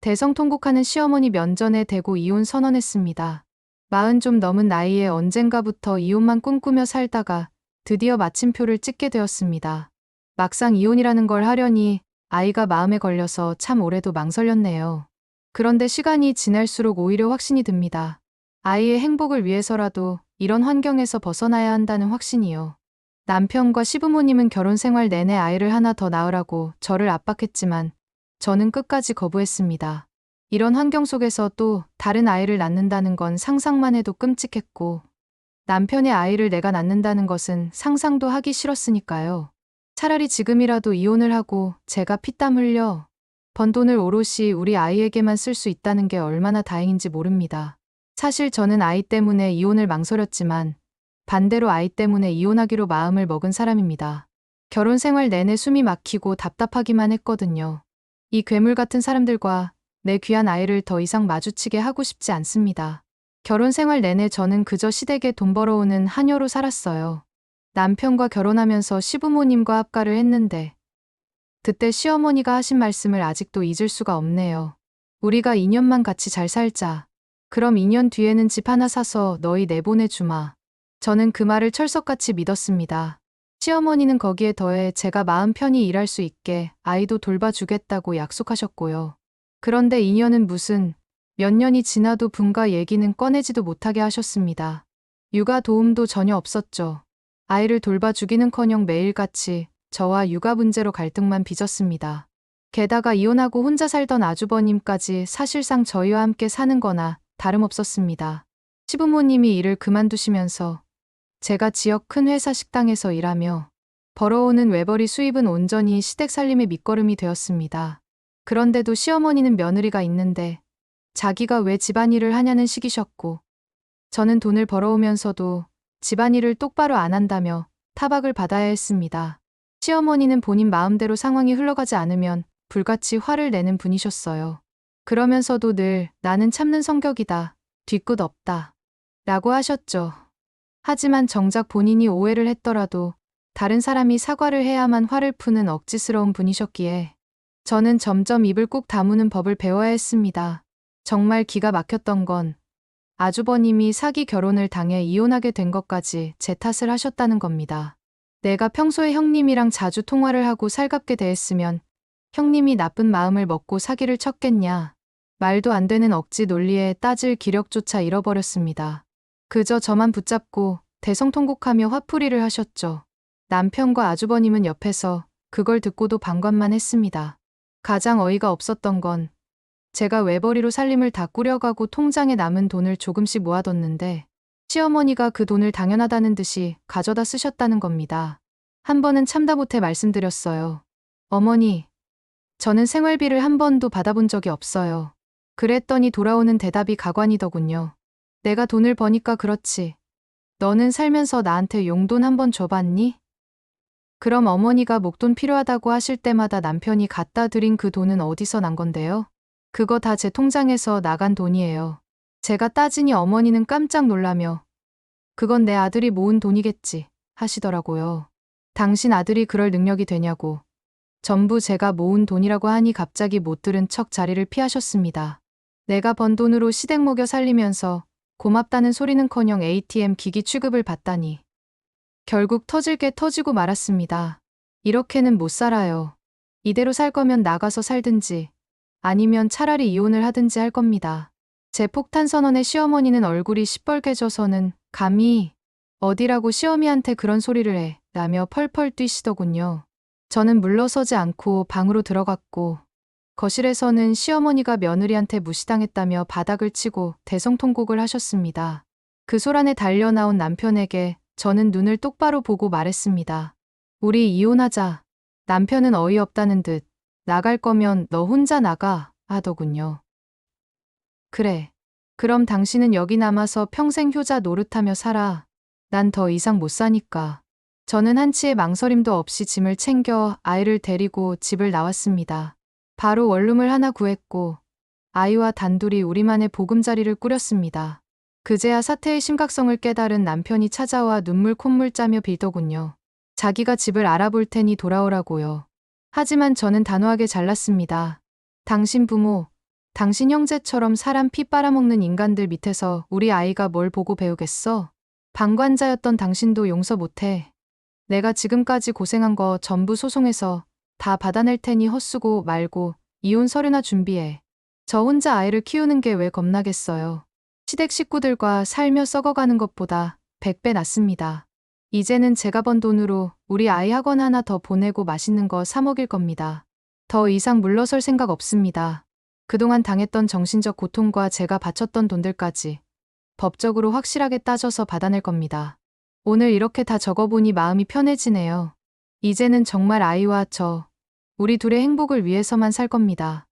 대성통곡하는 시어머니 면전에 대고 이혼 선언했습니다. 40 좀 넘은 나이에 언젠가부터 이혼만 꿈꾸며 살다가 드디어 마침표를 찍게 되었습니다. 막상 이혼이라는 걸 하려니 아이가 마음에 걸려서 참 오래도 망설였네요. 그런데 시간이 지날수록 오히려 확신이 듭니다. 아이의 행복을 위해서라도 이런 환경에서 벗어나야 한다는 확신이요. 남편과 시부모님은 결혼 생활 내내 아이를 하나 더 낳으라고 저를 압박했지만 저는 끝까지 거부했습니다. 이런 환경 속에서 또 다른 아이를 낳는다는 건 상상만 해도 끔찍했고 남편의 아이를 내가 낳는다는 것은 상상도 하기 싫었으니까요. 차라리 지금이라도 이혼을 하고 제가 피땀 흘려 번 돈을 오롯이 우리 아이에게만 쓸 수 있다는 게 얼마나 다행인지 모릅니다. 사실 저는 아이 때문에 이혼을 망설였지만 반대로 아이 때문에 이혼하기로 마음을 먹은 사람입니다. 결혼 생활 내내 숨이 막히고 답답하기만 했거든요. 이 괴물 같은 사람들과 내 귀한 아이를 더 이상 마주치게 하고 싶지 않습니다. 결혼 생활 내내 저는 그저 시댁에 돈 벌어오는 하녀로 살았어요. 남편과 결혼하면서 시부모님과 합가를 했는데 그때 시어머니가 하신 말씀을 아직도 잊을 수가 없네요. 우리가 2년만 같이 잘 살자. 그럼 2년 뒤에는 집 하나 사서 너희 내보내주마. 저는 그 말을 철석같이 믿었습니다. 시어머니는 거기에 더해 제가 마음 편히 일할 수 있게 아이도 돌봐주겠다고 약속하셨고요. 그런데 2년은 무슨 몇 년이 지나도 분가 얘기는 꺼내지도 못하게 하셨습니다. 육아 도움도 전혀 없었죠. 아이를 돌봐주기는커녕 매일같이 저와 육아 문제로 갈등만 빚었습니다. 게다가 이혼하고 혼자 살던 아주버님까지 사실상 저희와 함께 사는 거나 다름없었습니다. 시부모님이 일을 그만두시면서 제가 지역 큰 회사 식당에서 일하며 벌어오는 외벌이 수입은 온전히 시댁 살림의 밑거름이 되었습니다. 그런데도 시어머니는 며느리가 있는데 자기가 왜 집안일을 하냐는 식이셨고 저는 돈을 벌어오면서도 집안일을 똑바로 안 한다며 타박을 받아야 했습니다. 시어머니는 본인 마음대로 상황이 흘러가지 않으면 불같이 화를 내는 분이셨어요. 그러면서도 늘 나는 참는 성격이다. 뒤끝 없다. 라고 하셨죠. 하지만 정작 본인이 오해를 했더라도 다른 사람이 사과를 해야만 화를 푸는 억지스러운 분이셨기에 저는 점점 입을 꾹 다무는 법을 배워야 했습니다. 정말 기가 막혔던 건 아주버님이 사기 결혼을 당해 이혼하게 된 것까지 제 탓을 하셨다는 겁니다. 내가 평소에 형님이랑 자주 통화를 하고 살갑게 대했으면 형님이 나쁜 마음을 먹고 사기를 쳤겠냐. 말도 안 되는 억지 논리에 따질 기력조차 잃어버렸습니다. 그저 저만 붙잡고 대성통곡하며 화풀이를 하셨죠. 남편과 아주버님은 옆에서 그걸 듣고도 방관만 했습니다. 가장 어이가 없었던 건 제가 외벌이로 살림을 다 꾸려가고 통장에 남은 돈을 조금씩 모아뒀는데 시어머니가 그 돈을 당연하다는 듯이 가져다 쓰셨다는 겁니다. 한 번은 참다 못해 말씀드렸어요. 어머니, 저는 생활비를 한 번도 받아본 적이 없어요. 그랬더니 돌아오는 대답이 가관이더군요. 내가 돈을 버니까 그렇지. 너는 살면서 나한테 용돈 한 번 줘봤니? 그럼 어머니가 목돈 필요하다고 하실 때마다 남편이 갖다 드린 그 돈은 어디서 난 건데요? 그거 다 제 통장에서 나간 돈이에요. 제가 따지니 어머니는 깜짝 놀라며 그건 내 아들이 모은 돈이겠지 하시더라고요. 당신 아들이 그럴 능력이 되냐고. 전부 제가 모은 돈이라고 하니 갑자기 못 들은 척 자리를 피하셨습니다. 내가 번 돈으로 시댁 먹여 살리면서 고맙다는 소리는커녕 ATM 기기 취급을 받다니. 결국 터질 게 터지고 말았습니다. 이렇게는 못 살아요. 이대로 살 거면 나가서 살든지 아니면 차라리 이혼을 하든지 할 겁니다. 제 폭탄 선언에 시어머니는 얼굴이 시뻘개져서는 감히 어디라고 시어미한테 그런 소리를 해 라며 펄펄 뛰시더군요. 저는 물러서지 않고 방으로 들어갔고 거실에서는 시어머니가 며느리한테 무시당했다며 바닥을 치고 대성통곡을 하셨습니다. 그 소란에 달려나온 남편에게 저는 눈을 똑바로 보고 말했습니다. 우리 이혼하자. 남편은 어이없다는 듯 나갈 거면 너 혼자 나가 하더군요. 그래. 그럼 당신은 여기 남아서 평생 효자 노릇하며 살아. 난 더 이상 못 사니까. 저는 한치의 망설임도 없이 짐을 챙겨 아이를 데리고 집을 나왔습니다. 바로 원룸을 하나 구했고 아이와 단둘이 우리만의 보금자리를 꾸렸습니다. 그제야 사태의 심각성을 깨달은 남편이 찾아와 눈물 콧물 짜며 빌더군요. 자기가 집을 알아볼 테니 돌아오라고요. 하지만 저는 단호하게 잘랐습니다. 당신 부모, 당신 형제처럼 사람 피 빨아먹는 인간들 밑에서 우리 아이가 뭘 보고 배우겠어? 방관자였던 당신도 용서 못해. 내가 지금까지 고생한 거 전부 소송해서 다 받아낼 테니 헛수고 말고 이혼 서류나 준비해. 저 혼자 아이를 키우는 게 왜 겁나겠어요. 시댁 식구들과 살며 썩어가는 것보다 100배 낫습니다. 이제는 제가 번 돈으로 우리 아이 학원 하나 더 보내고 맛있는 거 사 먹일 겁니다. 더 이상 물러설 생각 없습니다. 그동안 당했던 정신적 고통과 제가 바쳤던 돈들까지 법적으로 확실하게 따져서 받아낼 겁니다. 오늘 이렇게 다 적어보니 마음이 편해지네요. 이제는 정말 아이와 우리 둘의 행복을 위해서만 살 겁니다.